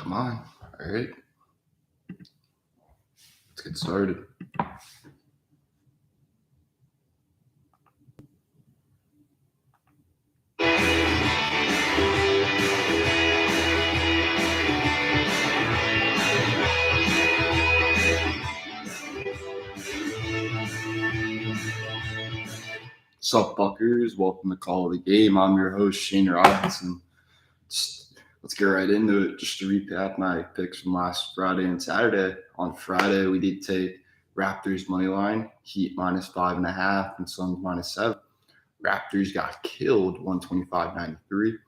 Come on. All right. Let's get started. What's up, Buckers? Welcome to Call of the Game. I'm your host, Shane Robinson. Let's get right into it. Just to recap my picks from last Friday and Saturday. On Friday, we did take Raptors money line, Heat -5.5, and Suns -7. Raptors got killed 125-93.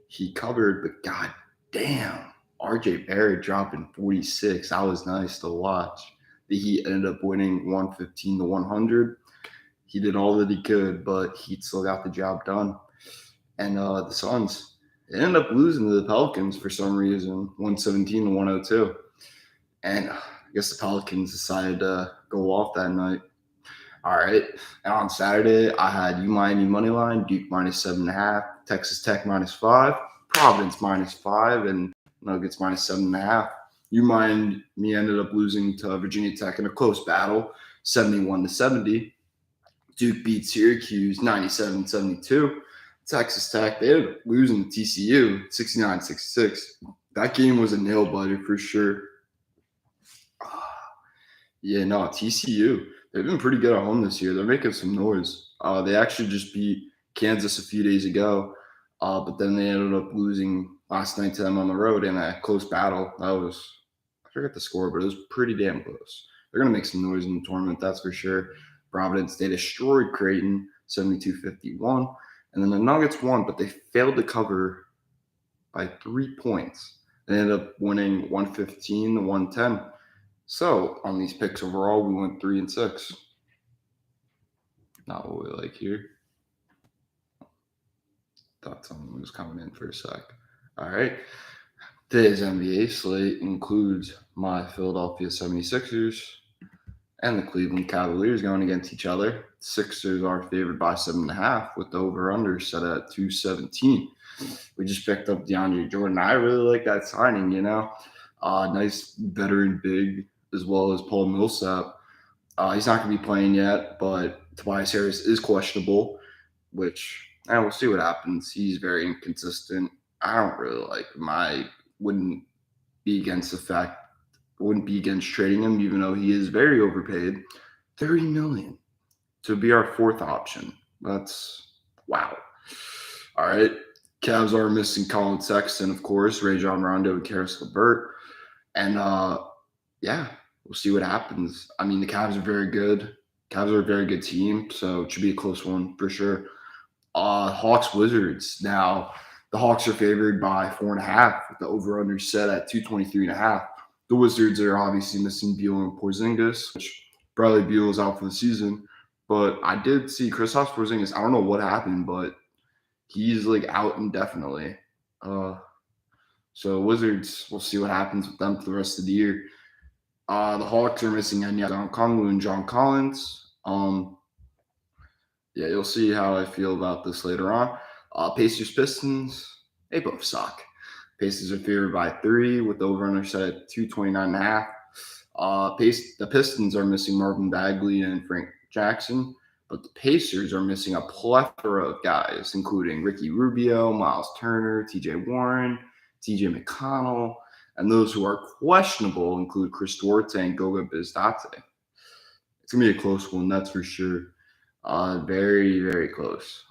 He covered, but god damn, RJ Barrett dropping 46. That was nice to watch. The Heat ended up winning 115-100. He did all that he could, but he still got the job done. And the Suns, they ended up losing to the Pelicans for some reason, 117-102. And I guess the Pelicans decided to go off that night. All right. And on Saturday, I had Miami money line, Duke -7.5, Texas Tech -5, Providence -5, and Nuggets -7.5. Miami ended up losing to Virginia Tech in a close battle, 71-70. Duke beat Syracuse 97-72. Texas Tech, they ended up losing to TCU 69-66. That game was a nail biter for sure. TCU, they've been pretty good at home this year. They're making some noise. They actually just beat Kansas a few days ago, but then they ended up losing last night to them on the road in a close battle. I forget the score, but it was pretty damn close. They're going to make some noise in the tournament, that's for sure. Providence, they destroyed Creighton 72-51. And then the Nuggets won, but they failed to cover by 3 points. They ended up winning 115-110. So on these picks overall, we went 3-6. Not what we like here. Thought someone was coming in for a sec. All right. Today's NBA slate includes my Philadelphia 76ers and the Cleveland Cavaliers going against each other. Sixers are favored by 7.5 with the over-under set at 217. We just picked up DeAndre Jordan. I really like that signing, nice veteran big as well as Paul Millsap. He's not going to be playing yet, but Tobias Harris is questionable, which we'll see what happens. He's very inconsistent. I don't really like him. I wouldn't be against trading him, even though he is very overpaid. $30 million to be our fourth option. That's wow. All right. Cavs are missing Colin Sexton, of course, Rajon Rondo, and Karis LeVert. And we'll see what happens. I mean, the Cavs are very good. Cavs are a very good team, so it should be a close one for sure. Hawks Wizards. Now, the Hawks are favored by 4.5 with the over-under set at 223.5. The Wizards are obviously missing Beal and Porzingis, which Bradley Beal is out for the season. But I did see Kristaps Porzingis. I don't know what happened, but he's out indefinitely. So Wizards, we'll see what happens with them for the rest of the year. The Hawks are missing Onyeka Okongwu and John Collins. You'll see how I feel about this later on. Pacers Pistons, they both suck. Pacers are favored by 3 with the over-under set at 229.5. The Pistons are missing Marvin Bagley and Frank Jackson, but the Pacers are missing a plethora of guys, including Ricky Rubio, Miles Turner, T.J. Warren, T.J. McConnell, and those who are questionable include Chris Duarte and Goga Bitadze. It's going to be a close one, that's for sure. Very, very close.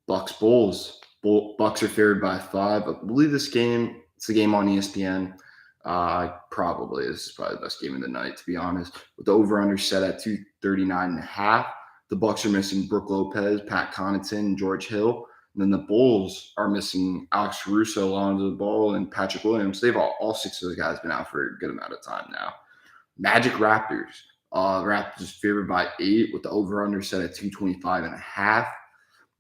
Bucks Bulls. Bucks are favored by 5. I believe it's a game on ESPN. This is probably the best game of the night, to be honest. With the over-under set at 239.5. The Bucks are missing Brook Lopez, Pat Connaughton, and George Hill. And then the Bulls are missing Alex Caruso, Lonzo Ball, and Patrick Williams. They've all 6 of those guys been out for a good amount of time now. Magic Raptors. Raptors favored by 8 with the over-under set at 225.5.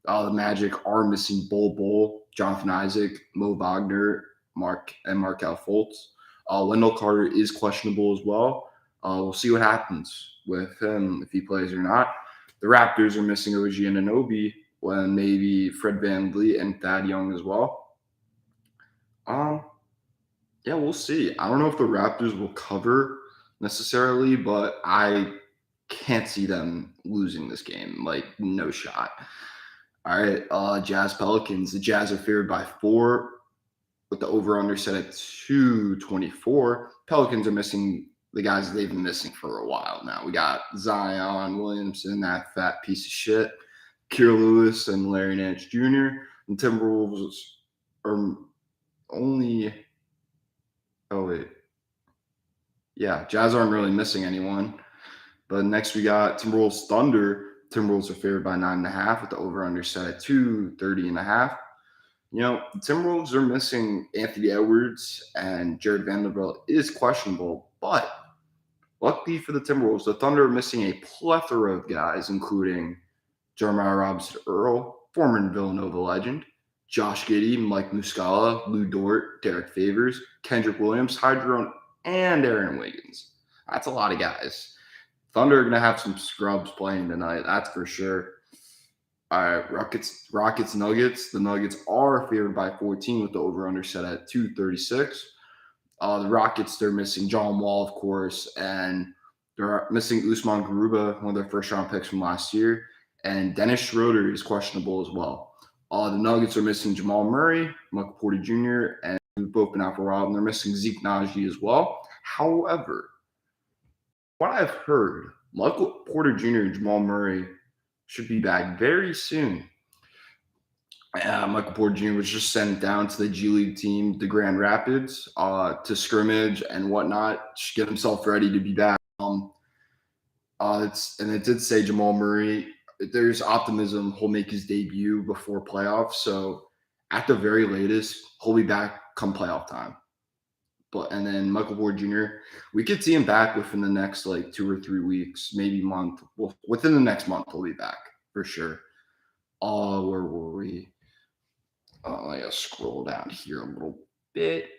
The Magic are missing Bol, Jonathan Isaac, Mo Wagner, Markelle Fultz. Wendell Carter is questionable as well. We'll see what happens with him, if he plays or not. The Raptors are missing OG Anunoby, and maybe Fred VanVleet and Thad Young as well. Yeah, we'll see. I don't know if the Raptors will cover necessarily, but I can't see them losing this game. Like, no shot. All right, Jazz Pelicans. The Jazz are favored by 4 with the over-under set at 224. Pelicans are missing the guys they've been missing for a while now. We got Zion Williamson, that fat piece of shit, Kier Lewis, and Larry Nance Jr. And Timberwolves are only. Oh wait, yeah, Jazz aren't really missing anyone. But next we got Timberwolves Thunder. Timberwolves are favored by 9.5 with the over-under set at 230.5. The Timberwolves are missing Anthony Edwards, and Jared Vanderbilt is questionable. But luckily for the Timberwolves, the Thunder are missing a plethora of guys, including Jeremiah Robinson Earl, former Villanova legend, Josh Giddey, Mike Muscala, Lou Dort, Derek Favors, Kendrick Williams, Hydrone, and Aaron Wiggins. That's a lot of guys. Thunder are going to have some scrubs playing tonight, that's for sure. All right, Rockets, Nuggets. The Nuggets are favored by 14 with the over-under set at 236. The Rockets, they're missing John Wall, of course, and they're missing Usman Garuba, one of their first-round picks from last year, and Dennis Schroeder is questionable as well. The Nuggets are missing Jamal Murray, Michael Porter Jr., and we've both been out for a while, and they're missing Zeke Naji as well. However, what I've heard, Michael Porter Jr. and Jamal Murray should be back very soon. Michael Porter Jr. was just sent down to the G League team, the Grand Rapids, to scrimmage and whatnot, just get himself ready to be back. It did say Jamal Murray. There's optimism he'll make his debut before playoffs. So at the very latest, he'll be back come playoff time. And then Michael Porter Jr., we could see him back within the next 2 or 3 weeks, maybe month. Well, within the next month, he'll be back for sure. Where were we? I gotta scroll down here a little bit.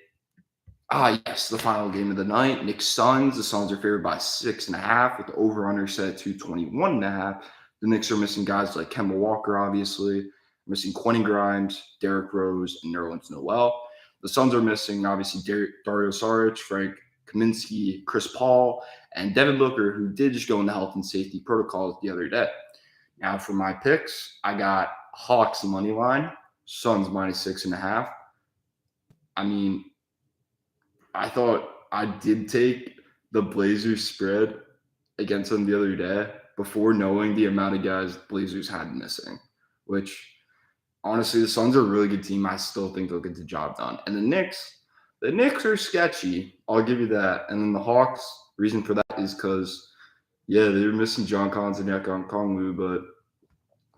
Yes, the final game of the night. Knicks Suns. The Suns are favored by 6.5 with the over-under set at 221.5. The Knicks are missing guys like Kemba Walker, obviously. Missing Quentin Grimes, Derrick Rose, and Nerlens Noel. The Suns are missing, obviously, Dario Saric, Frank Kaminsky, Chris Paul, and Devin Booker, who did just go into health and safety protocols the other day. Now, for my picks, I got Hawks money line, Suns minus 6.5. I mean, I thought I did take the Blazers spread against them the other day before knowing the amount of guys Blazers had missing, which honestly, the Suns are a really good team. I still think they'll get the job done. And the Knicks are sketchy. I'll give you that. And then the Hawks, reason for that is because, yeah, they're missing John Collins and Ekon Kongwu, but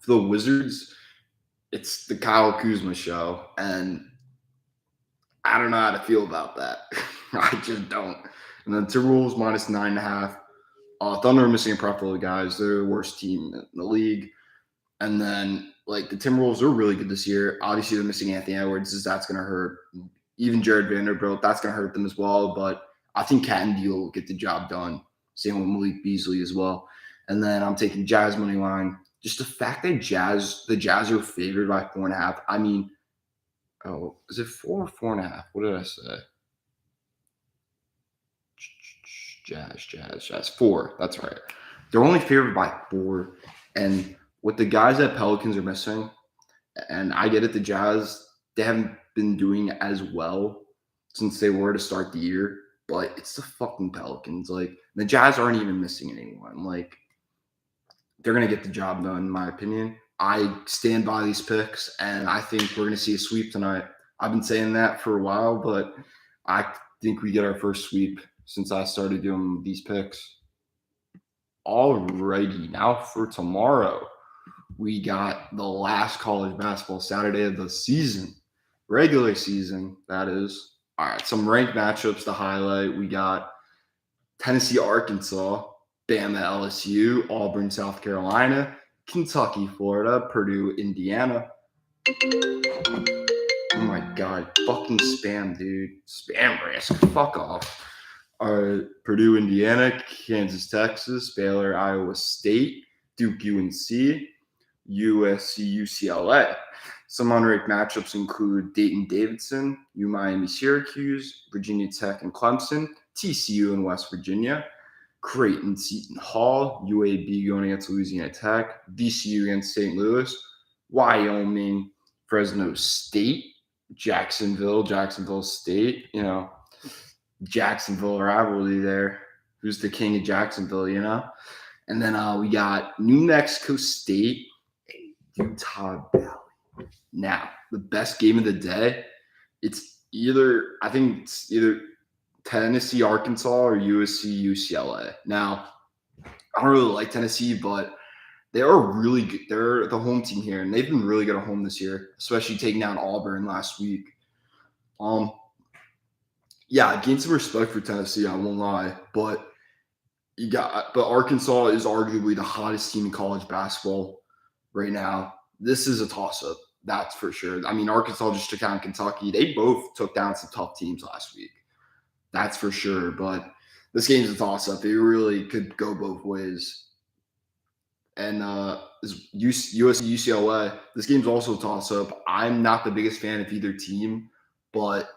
for the Wizards, it's the Kyle Kuzma show. And I don't know how to feel about that. I just don't. And then Timberwolves minus 9.5. Thunder are missing a couple of guys. They're the worst team in the league. And then, the Timberwolves are really good this year. Obviously, they're missing Anthony Edwards. That's going to hurt. Even Jared Vanderbilt, that's going to hurt them as well. But I think Cat and Deal will get the job done. Same with Malik Beasley as well. And then I'm taking Jazz money line. Just the fact that the Jazz are favored by 4.5. I mean, is it 4 or 4.5? What did I say? Jazz. 4. That's right. They're only favored by 4. And with the guys that Pelicans are missing, and I get it, the Jazz, they haven't been doing as well since they were to start the year, but it's the fucking Pelicans. The Jazz aren't even missing anyone. They're going to get the job done, in my opinion. I stand by these picks, and I think we're going to see a sweep tonight. I've been saying that for a while, but I think we get our first sweep since I started doing these picks. Alrighty, now for tomorrow, we got the last college basketball Saturday of the season, regular season, that is. All right, some ranked matchups to highlight. We got Tennessee, Arkansas, Bama, LSU, Auburn, South Carolina, Kentucky, Florida, Purdue, Indiana. Oh my God, fucking spam, dude. Spam risk. Fuck off. Purdue, Indiana, Kansas, Texas, Baylor, Iowa State, Duke, UNC, USC, UCLA. Some unranked matchups include Dayton Davidson, Miami Syracuse, Virginia Tech and Clemson, TCU and West Virginia, Creighton Seton Hall, UAB going against Louisiana Tech, VCU against St. Louis, Wyoming, Fresno State, Jacksonville State, Jacksonville rivalry there. Who's the king of Jacksonville, And then we got New Mexico State, Utah Valley. Now, the best game of the day, I think it's either Tennessee, Arkansas, or USC, UCLA. Now, I don't really like Tennessee, but they are really good. They're the home team here, and they've been really good at home this year, especially taking down Auburn last week. Yeah, I gained some respect for Tennessee, I won't lie, but Arkansas is arguably the hottest team in college basketball right now. This is a toss-up, that's for sure. I mean, Arkansas just took down Kentucky. They both took down some tough teams last week. That's for sure, but this game's a toss-up. It really could go both ways. And USC, UCLA, this game's also a toss-up. I'm not the biggest fan of either team, but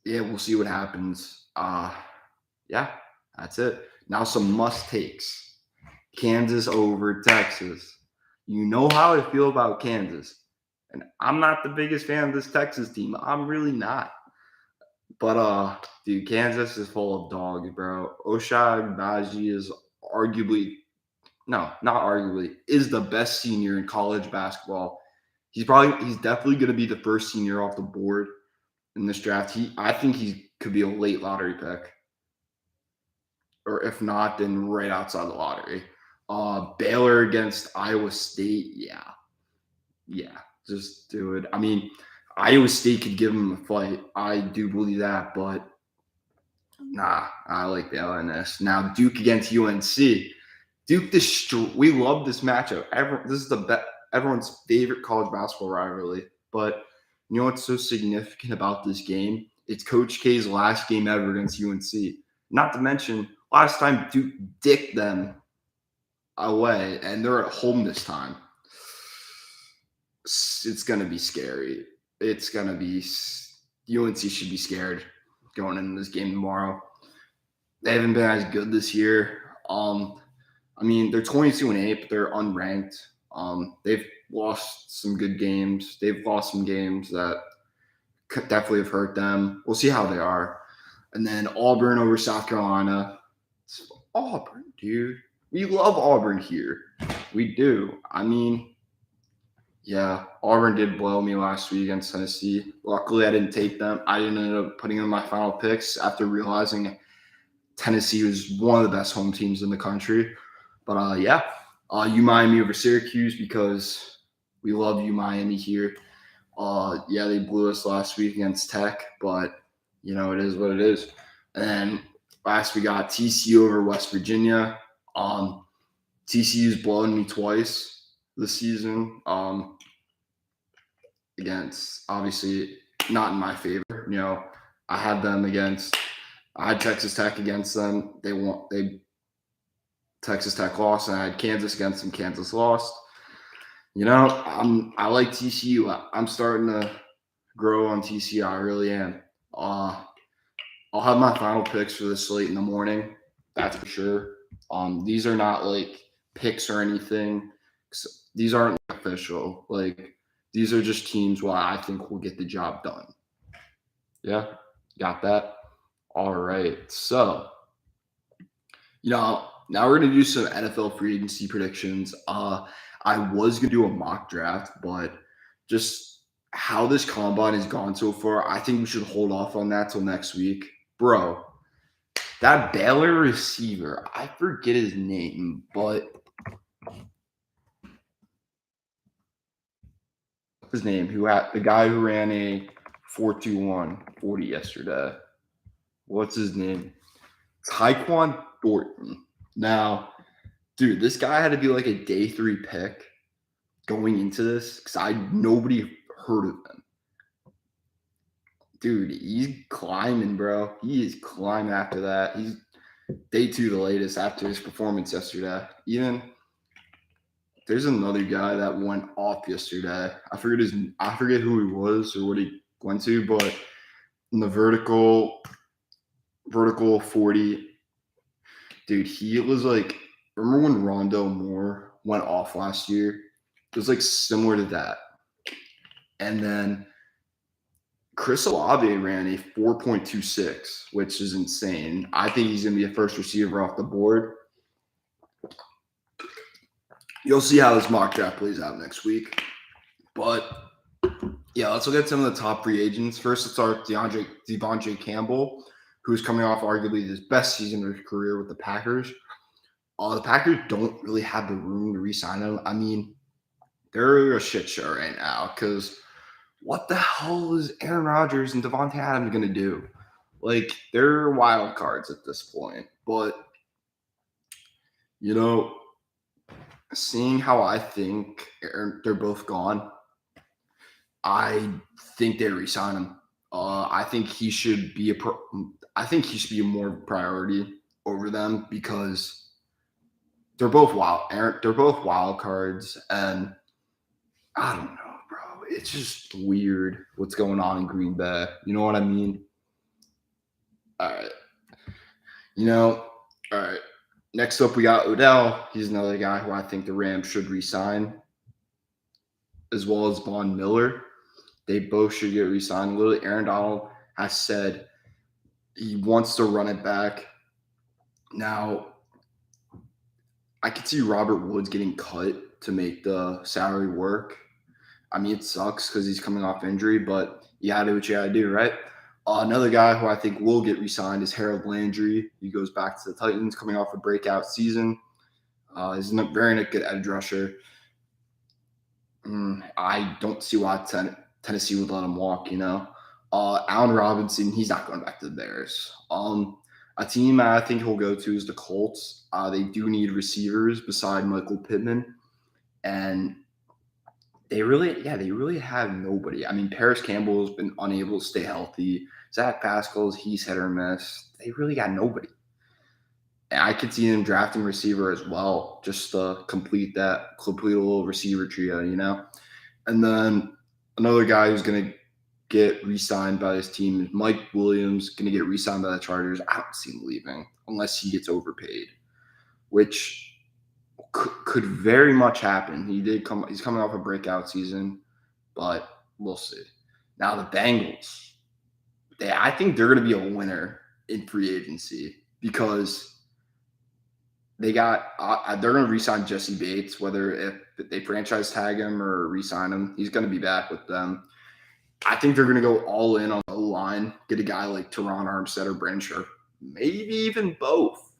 yeah, we'll see what happens. Yeah, that's it. Now some must-takes. Kansas over Texas. You know how I feel about Kansas. And I'm not the biggest fan of this Texas team. I'm really not. But, dude, Kansas is full of dogs, bro. Ochai Agbaji is not arguably, is the best senior in college basketball. He's definitely going to be the first senior off the board in this draft. I think he could be a late lottery pick. Or if not, then right outside the lottery. Baylor against Iowa State, yeah, just do it. I mean, Iowa State could give him a fight. I do believe that, but nah, I like Baylor in this. Now Duke against UNC. Duke, we love this matchup. This is everyone's favorite college basketball rivalry. But you know what's so significant about this game? It's Coach K's last game ever against UNC. Not to mention, last time Duke dicked them away, and they're at home this time. It's going to be scary. UNC should be scared going into this game tomorrow. They haven't been as good this year. I mean, they're 22-8, but they're unranked. They've lost some good games. They've lost some games that could definitely have hurt them. We'll see how they are. And then Auburn over South Carolina. It's Auburn, dude. We love Auburn here. We do. I mean, yeah, Auburn did blow me last week against Tennessee. Luckily, I didn't take them. I didn't end up putting in my final picks after realizing Tennessee was one of the best home teams in the country. But, Miami over Syracuse because we love Miami here. Yeah, they blew us last week against Tech, but, it is what it is. And then last we got TCU over West Virginia. TCU's blown me twice this season. Against, obviously, not in my favor. I had Texas Tech against them. Texas Tech lost, and I had Kansas against them. Kansas lost. I like TCU. I'm starting to grow on TCU. I really am. I'll have my final picks for the slate in the morning. That's for sure. These are not like picks or anything. These aren't official. These are just teams where I think will get the job done. Yeah, got that? All right. So, now we're going to do some NFL free agency predictions. I was going to do a mock draft, but just how this combine has gone so far, I think we should hold off on that till next week. Bro, that Baylor receiver, I forget his name, but his name, the guy who ran a 4.21 40 yesterday. What's his name? Tyquan Thornton. Now, dude, this guy had to be like a day 3 pick going into this because nobody heard of him. Dude, he's climbing, bro. He is climbing after that. He's day 2 the latest after his performance yesterday. Even There's another guy that went off yesterday. I forget who he was or what he went to, but in the vertical 40, dude, he was like, remember when Rondo Moore went off last year? It was like similar to that. And then Chris Olave ran a 4.26, which is insane. I think he's going to be a first receiver off the board. You'll see how this mock draft plays out next week. But yeah, let's look at some of the top free agents. First, let's start with Devontae Campbell, who's coming off arguably his best season of his career with the Packers. The Packers don't really have the room to re-sign him. I mean, they're a shit show right now because what the hell is Aaron Rodgers and Devontae Adams going to do? Like, they're wild cards at this point. But, seeing how I think they're both gone, I think they resign him. I think he should be a more priority over them because they're both wild cards, and I don't know, bro. It's just weird what's going on in Green Bay. You know what I mean? All right. All right. Next up, we got Odell. He's another guy who I think the Rams should re-sign, as well as Von Miller. They both should get re-signed. Literally, Aaron Donald has said he wants to run it back. Now, I could see Robert Woods getting cut to make the salary work. I mean, it sucks because he's coming off injury, but you gotta do what you gotta do, right? Another guy who I think will get re-signed is Harold Landry. He goes back to the Titans, coming off a breakout season. He's a very good edge rusher. I don't see why Tennessee would let him walk, Allen Robinson, he's not going back to the Bears. A team I think he'll go to is the Colts. They do need receivers beside Michael Pittman. And they really have nobody. I mean, Paris Campbell has been unable to stay healthy. Zach Pascal's, he's hit or miss. They really got nobody. And I could see them drafting receiver as well, just to complete a little receiver trio, And then another guy who's going to get re-signed by his team is Mike Williams, going to get re-signed by the Chargers. I don't see him leaving unless he gets overpaid, which could very much happen. He's coming off a breakout season, but we'll see. Now the Bengals, I think they're going to be a winner in free agency because they're going to re-sign Jesse Bates, whether if they franchise tag him or re-sign him, he's going to be back with them. I think they're going to go all in on the line, get a guy like Teron Armstead or Brandon Scherff, maybe even both.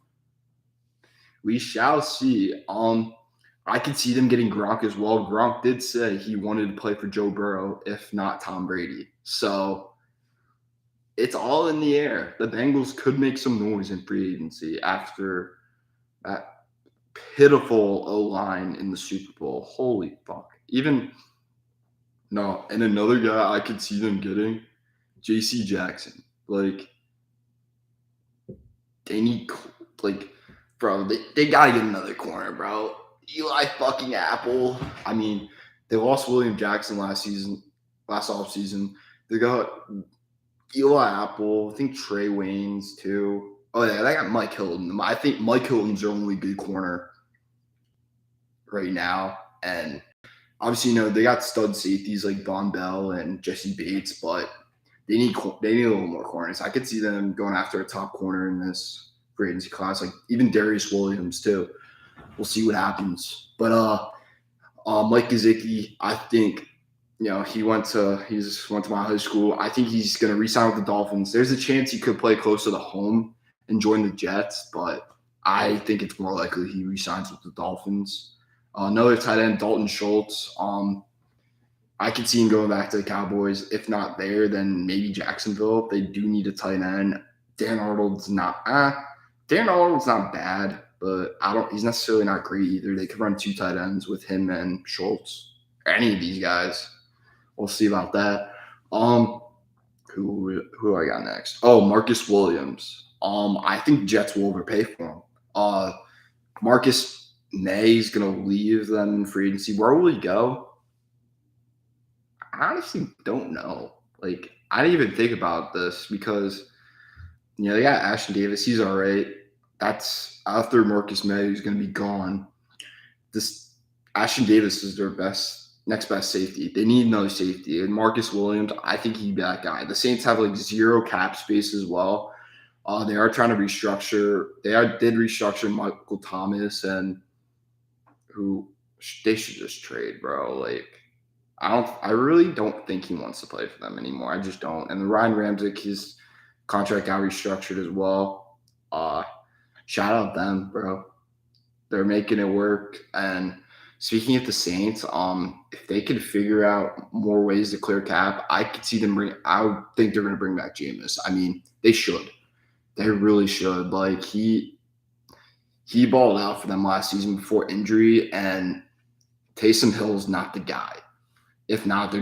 We shall see. I could see them getting Gronk as well. Gronk did say he wanted to play for Joe Burrow, if not Tom Brady. So it's all in the air. The Bengals could make some noise in free agency after that pitiful O-line in the Super Bowl. Holy fuck. And another guy I could see them getting, J.C. Jackson. Like, they need, bro, they got to get another corner, bro. Eli fucking Apple. I mean, they lost William Jackson last offseason. They got Eli Apple. I think Trey Waynes, too. Oh, yeah, they got Mike Hilton. I think Mike Hilton's their only good corner right now. And obviously, they got stud safeties like Von Bell and Jesse Bates, but they need a little more corners. I could see them going after a top corner in this free agency class, like even Darius Williams, too. We'll see what happens. But Mike Gesicki, I think, he went to my high school. I think he's going to re-sign with the Dolphins. There's a chance he could play close to the home and join the Jets, but I think it's more likely he re-signs with the Dolphins. Another tight end, Dalton Schultz. I could see him going back to the Cowboys. If not there, then maybe Jacksonville. They do need a tight end. Dan Arnold's not bad, but he's necessarily not great either. They could run two tight ends with him and Schultz. Or any of these guys. We'll see about that. Who do I got next? Oh, Marcus Williams. I think Jets will overpay for him. Marcus May's going to leave them in free agency. Where will he go? I honestly don't know. Like, I didn't even think about this because, they got Ashton Davis. He's all right. That's after Marcus May, who's going to be gone. This Ashton Davis is their next best safety. They need another safety. And Marcus Williams, I think he'd be that guy. The Saints have like zero cap space as well. They are trying to restructure. Did restructure Michael Thomas, and who they should just trade, bro. Like, I really don't think he wants to play for them anymore. I just don't. And the Ryan Ramczyk, his contract got restructured as well. Shout out them, bro. They're making it work. And speaking of the Saints, if they could figure out more ways to clear cap, I could see them I would think they're going to bring back Jameis. I mean, they should. They really should. Like, he balled out for them last season before injury, and Taysom Hill's not the guy. If not,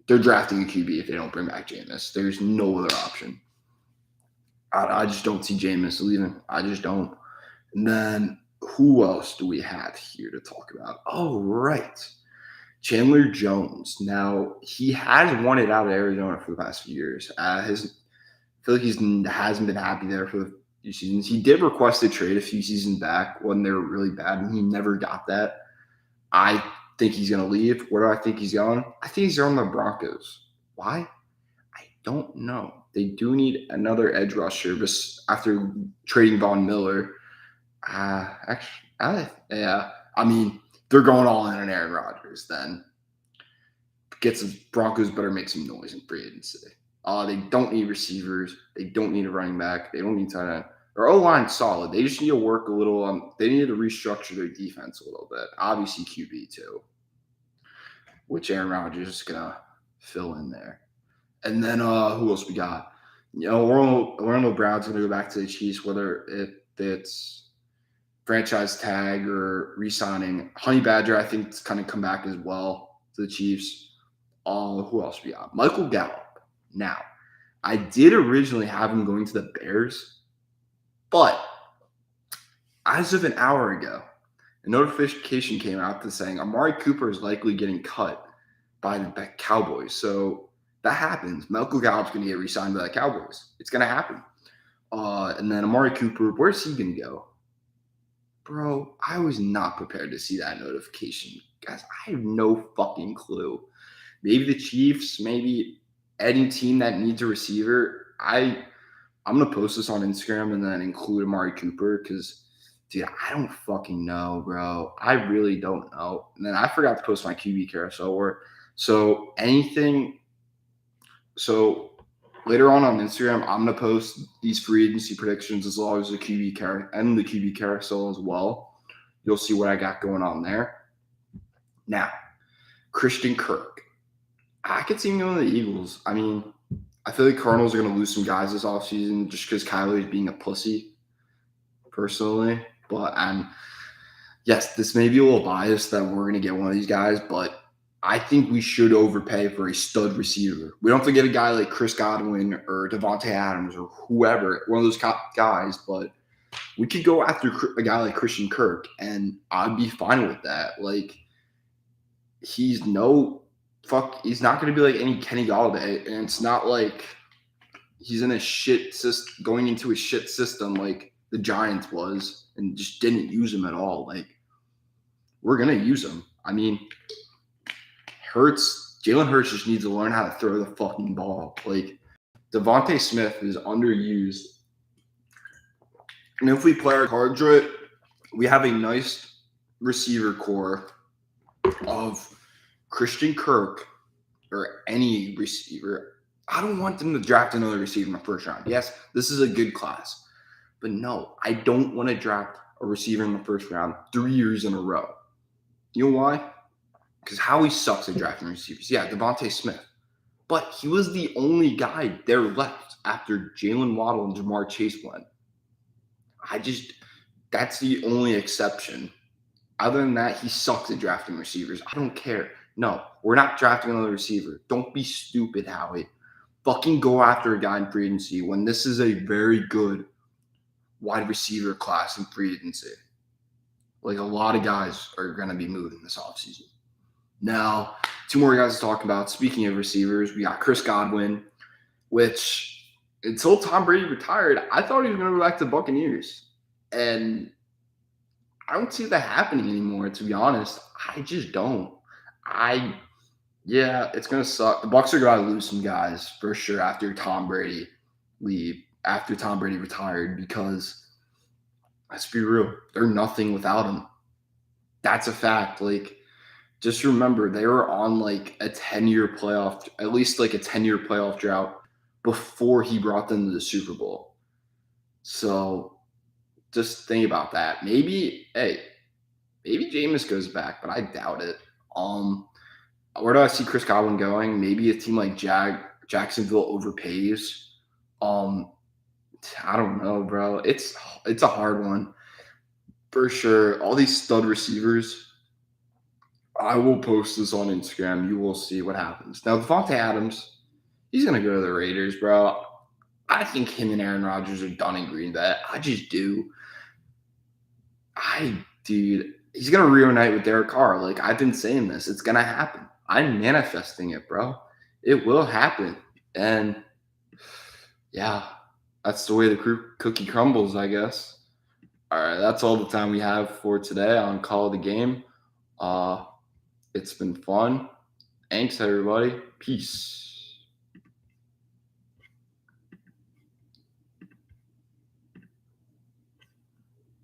they're drafting a QB if they don't bring back Jameis. There's no other option. I just don't see Jameis leaving. I just don't. And then who else do we have here to talk about? Oh, right. Chandler Jones. Now, he has wanted out of Arizona for the past few years. I feel like he hasn't been happy there for the few seasons. He did request a trade a few seasons back when they were really bad, and he never got that. I think he's going to leave. Where do I think he's going? I think he's going to the Broncos. Why? I don't know. They do need another edge rusher after trading Von Miller. Yeah. I mean, they're going all in on Aaron Rodgers then. Broncos better make some noise in free agency. They don't need receivers. They don't need a running back. They don't need tight end. Their O-line's solid. They just need to work a little. They need to restructure their defense a little bit. Obviously, QB too, which Aaron Rodgers is going to fill in there. And then who else we got? Orlando Brown's going to go back to the Chiefs, whether it's franchise tag or re-signing. Honey Badger, I think, is kind of come back as well to the Chiefs. Who else we got? Michael Gallup. Now, I did originally have him going to the Bears, but as of an hour ago, a notification came out that saying Amari Cooper is likely getting cut by the Cowboys. So that happens. Michael Gallup's going to get re-signed by the Cowboys. It's going to happen. And then Amari Cooper, where's he going to go? Bro, I was not prepared to see that notification. Guys, I have no fucking clue. Maybe the Chiefs, maybe any team that needs a receiver. I'm going to post this on Instagram and then include Amari Cooper because, dude, I don't fucking know, bro. I really don't know. And then I forgot to post my QB carousel. So later on Instagram, I'm going to post these free agency predictions as well as the QB carousel as well. You'll see what I got going on there. Now, Christian Kirk. I could see him going to the Eagles. I mean, I feel like Cardinals are going to lose some guys this offseason just because Kyler is being a pussy, personally. But yes, this may be a little biased that we're going to get one of these guys, but I think we should overpay for a stud receiver. We don't have to get a guy like Chris Godwin or Devontae Adams or whoever, one of those guys, but we could go after a guy like Christian Kirk, and I'd be fine with that. Like, he's not going to be like any Kenny Galladay, and it's not like he's in going into a shit system like the Giants was and just didn't use him at all. Like, we're going to use him. I mean, Jalen Hurts just needs to learn how to throw the fucking ball. Like, Devontae Smith is underused. And if we play our cards right, we have a nice receiver core of Christian Kirk or any receiver. I don't want them to draft another receiver in the first round. Yes, this is a good class. But no, I don't want to draft a receiver in the first round 3 years in a row. You know why? Because Howie sucks at drafting receivers. Yeah, Devontae Smith. But he was the only guy there left after Jalen Waddle and Jamar Chase went. That's the only exception. Other than that, he sucks at drafting receivers. I don't care. No, we're not drafting another receiver. Don't be stupid, Howie. Fucking go after a guy in free agency when this is a very good wide receiver class in free agency. Like a lot of guys are going to be moving this offseason. Now, two more guys to talk about. Speaking of receivers, we got Chris Godwin, which until Tom Brady retired, I thought he was going to go back to the Buccaneers. And I don't see that happening anymore, to be honest. I just don't. Yeah, it's gonna suck. The Bucks are gonna lose some guys for sure after Tom Brady retired, because let's be real, they're nothing without him. That's a fact. Like, just remember they were on like a 10-year playoff, at least like a 10-year playoff drought before he brought them to the Super Bowl. So just think about that. Maybe Jameis goes back, but I doubt it. Where do I see Chris Godwin going? Maybe a team like Jacksonville overpays. Um, I don't know, bro. It's a hard one for sure. All these stud receivers. I will post this on Instagram. You will see what happens. Now, Devontae Adams, he's gonna go to the Raiders, bro. I think him and Aaron Rodgers are done in Green Bay. I just do. Dude, he's gonna reunite with Derek Carr. Like, I've been saying this, it's gonna happen. I'm manifesting it, bro. It will happen, and yeah, that's the way the cookie crumbles, I guess. All right, that's all the time we have for today on Call of the Game. Uh, it's been fun. Thanks, everybody. Peace.